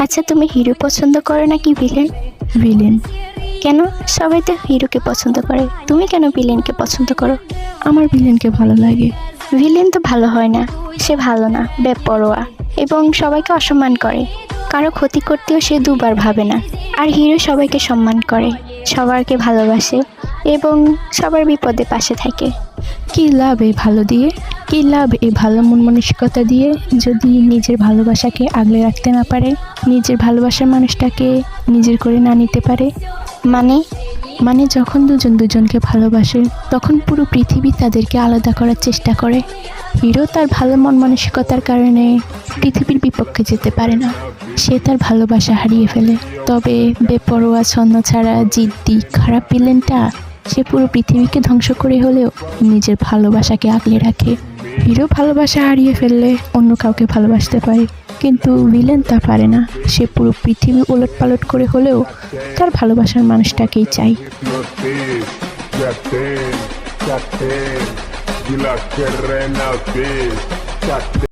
আচ্ছা, তুমি হিরো পছন্দ করো নাকি ভিলেন? ভিলেন। কেন? সবাই তো হিরোকে পছন্দ করে, তুমি কেন ভিলেনকে পছন্দ করো? আমার ভিলেনকে ভালো লাগে। ভিলেন তো ভালো হয় না, সে ভালো না, বেপরোয়া এবং সবাইকে অসম্মান করে। কারো ক্ষতি করতেও সে দুবার ভাবে না। আর হিরো সবাইকে সম্মান করে, সবাইকে ভালোবাসে এবং সবার বিপদে পাশে থাকে। কি লাভ এই ভালো দিয়ে? কি লাভ এই ভালো মন মানসিকতা দিয়ে যদি নিজের ভালোবাসাকে আগলে রাখতে না পারে, নিজের ভালোবাসার মানুষটাকে নিজের করে না নিতে পারে? মানে? মানে যখন দুজন দুজনকে ভালোবাসে তখন পুরো পৃথিবী তাদেরকে আলাদা করার চেষ্টা করে। হিরো তার ভালো মন মানসিকতার কারণে পৃথিবীর বিপক্ষে যেতে পারে না, সে তার ভালোবাসা হারিয়ে ফেলে। তবে বেপরোয়া ছন্ন ছাড়া জিদ্দি খারাপ ভিলেনটা সে পুরো পৃথিবীকে ধ্বংস করে হলেও নিজের ভালোবাসাকে আগলে রাখে। হিরো ভালোবাসা হারিয়ে ফেললে অন্য কাউকে ভালোবাসতে পারে, কিন্তু ভিলেন তা পারে না। সে পুরো পৃথিবী ওলটপালট করে হলেও তার ভালোবাসার মানুষটাকেই চাই। Captain, Captain, Captain,